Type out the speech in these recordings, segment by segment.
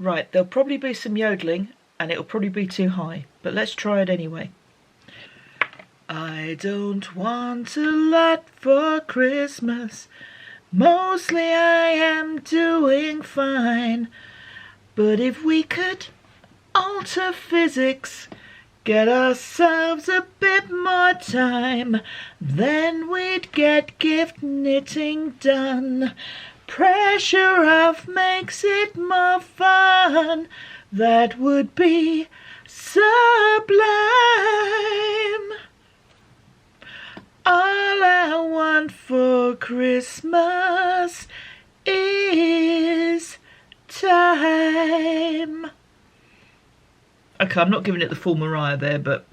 Right, there'll probably be some yodeling and it'll probably be too high, but let's try it anyway. I don't want a lot for Christmas. Mostly I am doing fine. But if we could alter physics, get ourselves a bit more time, then we'd get gift knitting done. Pressure off makes it more fun. That would be sublime. All I want for Christmas is time. Okay, I'm not giving it the full Mariah there, but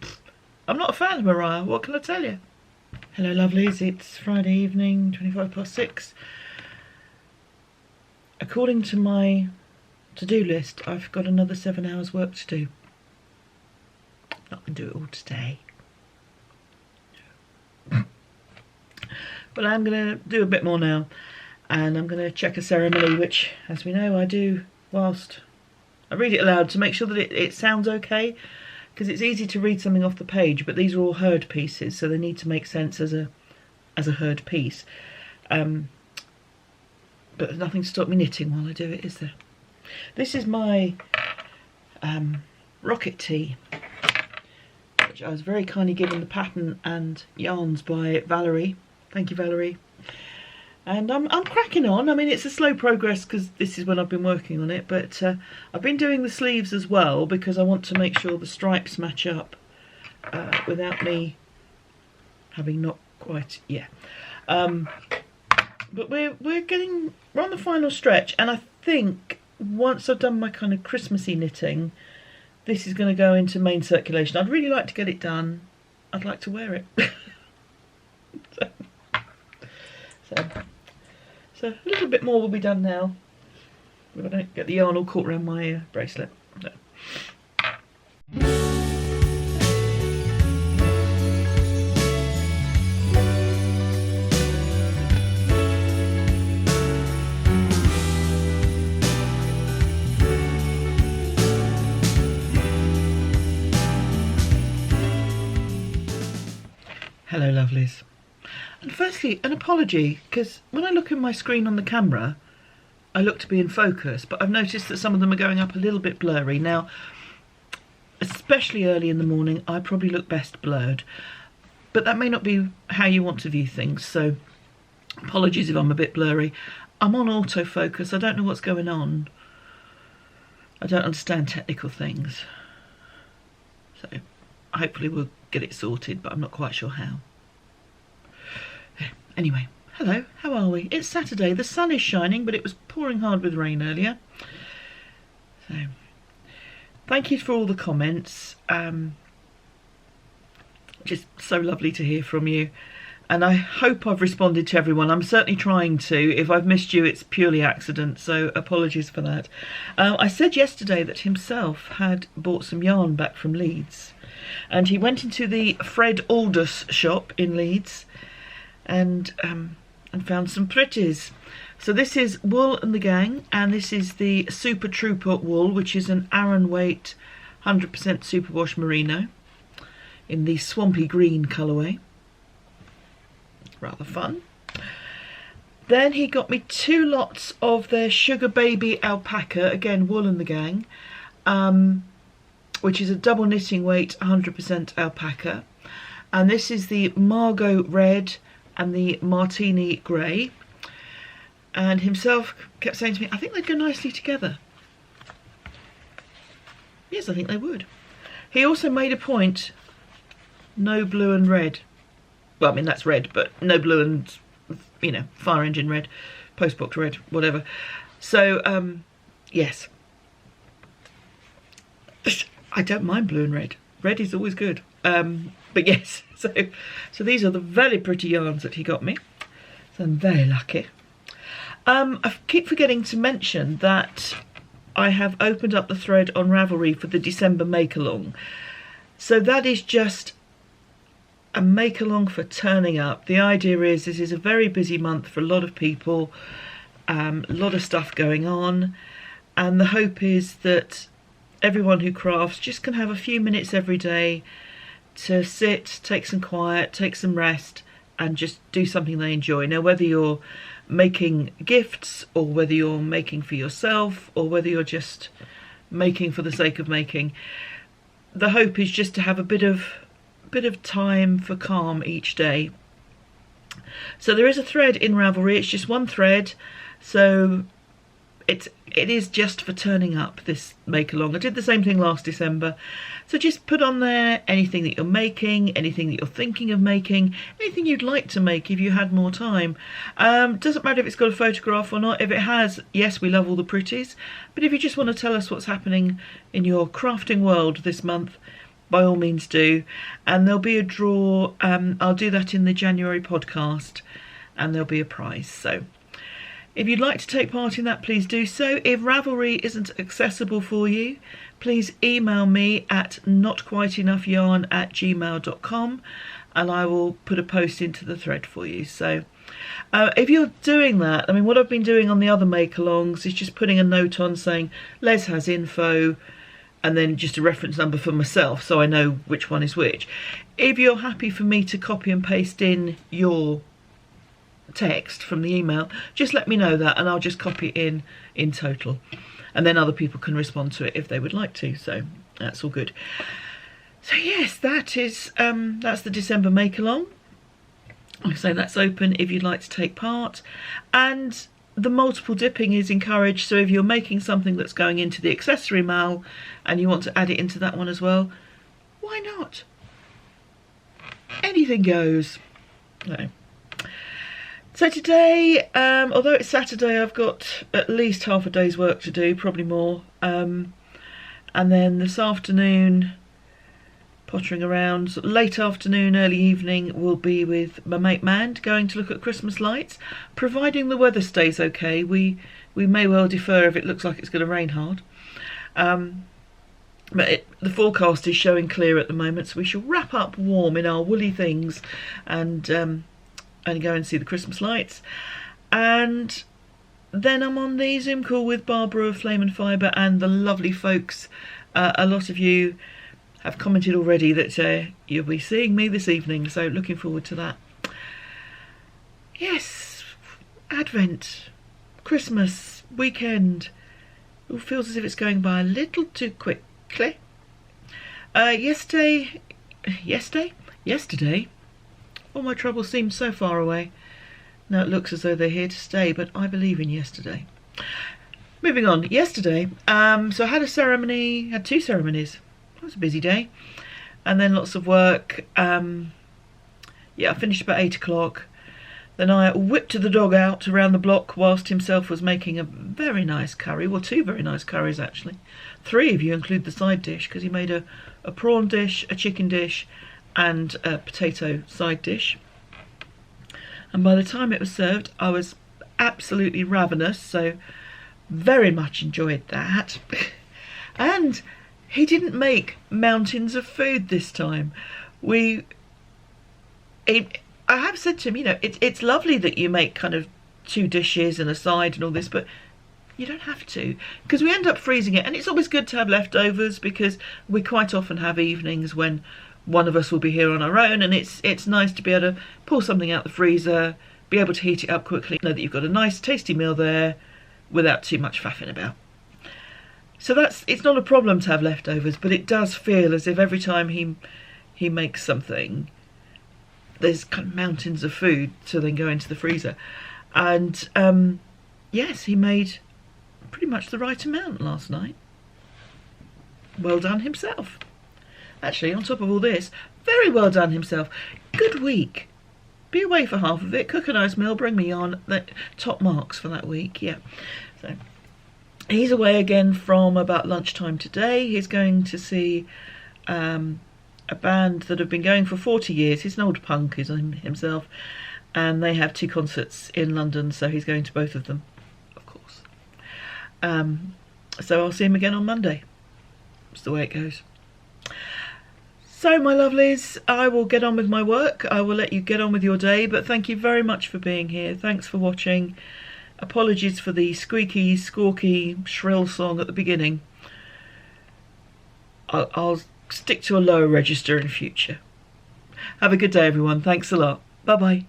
I'm not a fan of Mariah. What can I tell you? Hello, lovelies. It's Friday evening, 6:25. According to my to-do list, I've got another 7 hours work to do. I'm not going to do it all today. But I'm going to do a bit more now, and I'm going to check a ceremony, which, as we know, I do whilst I read it aloud to make sure that it sounds okay, because it's easy to read something off the page, but these are all heard pieces, so they need to make sense as a heard piece. But there's nothing to stop me knitting while I do it, is there? This is my rocket tee, which I was very kindly given the pattern and yarns by Valerie. Thank you, Valerie. And I'm cracking on. I mean, it's a slow progress because this is when I've been working on it, but I've been doing the sleeves as well because I want to make sure the stripes match up without me having not quite, yeah. But we're on the final stretch, and I think once I've done my kind of Christmassy knitting, this is going to go into main circulation. I'd really like to get it done. I'd like to wear it. So a little bit more will be done now. If I don't get the yarn all caught around my bracelet. No. Hello, lovelies. And firstly, an apology, because when I look at my screen on the camera, I look to be in focus, but I've noticed that some of them are going up a little bit blurry. Now, especially early in the morning, I probably look best blurred, but that may not be how you want to view things, so apologies if I'm a bit blurry. I'm on autofocus. I don't know what's going on. I don't understand technical things. So hopefully we'll get it sorted, but I'm not quite sure how. Anyway, hello, how are we? It's Saturday, the sun is shining, but it was pouring hard with rain earlier. So, thank you for all the comments. Just so lovely to hear from you. And I hope I've responded to everyone. I'm certainly trying to. If I've missed you, it's purely accident, so apologies for that. I said yesterday that himself had bought some yarn back from Leeds. And he went into the Fred Aldous shop in Leeds and found some pretties. So this is Wool and the Gang, and this is the Super Trooper wool, which is an Aran weight 100% superwash merino in the swampy green colourway. Rather fun. Then he got me 2 lots of their Sugar Baby alpaca, again Wool and the Gang, which is a double knitting weight 100% alpaca. And this is the Margot Red and the Martini Grey. And himself kept saying to me, I think they'd go nicely together. Yes, I think they would. He also made a point, no blue and red. Well, I mean, that's red, but no blue and, you know, fire engine red, postbox red, whatever. So, yes. I don't mind blue and red. Red is always good. But yes, so these are the very pretty yarns that he got me. So I'm very lucky. I keep forgetting to mention that I have opened up the thread on Ravelry for the December make-along. So that is just a make-along for turning up. The idea is this is a very busy month for a lot of people, a lot of stuff going on, And the hope is that everyone who crafts just can have a few minutes every day to sit, take some quiet, take some rest, and just do something they enjoy. Now, whether you're making gifts, or whether you're making for yourself, or whether you're just making for the sake of making, the hope is just to have a bit of time for calm each day. So there is a thread in Ravelry. It's just one thread, so it is just for turning up, this make along. I did the same thing last December. So just put on there anything that you're making, anything that you're thinking of making, anything you'd like to make if you had more time. Doesn't matter if it's got a photograph or not. If it has, yes, we love all the pretties. But if you just want to tell us what's happening in your crafting world this month, by all means do. And there'll be a draw. I'll do that in the January podcast, and there'll be a prize. So if you'd like to take part in that, please do so. If Ravelry isn't accessible for you, please email me at notquiteenoughyarn@gmail.com, and I will put a post into the thread for you. So if you're doing that, I mean, what I've been doing on the other make-alongs is just putting a note on saying Les has info, and then just a reference number for myself so I know which one is which. If you're happy for me to copy and paste in your text from the email, just let me know that, and I'll just copy it in total, and then other people can respond to it if they would like to. So that's all good. So yes, that is that's the December make along. Like I say, that's open if you'd like to take part, and the multiple dipping is encouraged. So if you're making something that's going into the accessory mal and you want to add it into that one as well, why not? Anything goes. No. So today, although it's Saturday, I've got at least half a day's work to do, probably more. And then this afternoon, pottering around, late afternoon, early evening, will be with my mate Mand, going to look at Christmas lights. Providing the weather stays okay, we may well defer if it looks like it's going to rain hard. But the forecast is showing clear at the moment, so we shall wrap up warm in our woolly things and go and see the Christmas lights. And then I'm on the Zoom call with Barbara of Flame and Fibre and the lovely folks. A lot of you have commented already that you'll be seeing me this evening, so looking forward to that. Yes, Advent, Christmas, weekend. It feels as if it's going by a little too quickly. Yesterday, all my troubles seemed so far away. Now it looks as though they're here to stay, but I believe in yesterday. Moving on, yesterday, so I had a ceremony, had two ceremonies. It was a busy day, and then lots of work. Yeah, I finished about 8 o'clock. Then I whipped the dog out around the block whilst himself was making a very nice curry. Well, two very nice curries, actually. 3 if you include the side dish, because he made a prawn dish, a chicken dish, and a potato side dish. And by the time it was served, I was absolutely ravenous, so very much enjoyed that. And he didn't make mountains of food this time. I have said to him, you know, it's lovely that you make kind of 2 dishes and a side and all this, but you don't have to, because we end up freezing it. And it's always good to have leftovers, because we quite often have evenings when one of us will be here on our own, and it's nice to be able to pull something out the freezer, be able to heat it up quickly, know that you've got a nice tasty meal there without too much faffing about. So it's not a problem to have leftovers, but it does feel as if every time he makes something, there's kind of mountains of food to then go into the freezer. And yes, he made pretty much the right amount last night. Well done himself. Actually, on top of all this, very well done himself. Good week. Be away for half of it, cook a nice meal, bring me on. Top marks for that week, yeah. So he's away again from about lunchtime today. He's going to see a band that have been going for 40 years. He's an old punk, he's himself, and they have 2 concerts in London, so he's going to both of them, of course. So I'll see him again on Monday. That's the way it goes. So my lovelies, I will get on with my work. I will let you get on with your day, but thank you very much for being here. Thanks for watching. Apologies for the squeaky, squawky, shrill song at the beginning. I'll stick to a lower register in future. Have a good day, everyone. Thanks a lot. Bye-bye.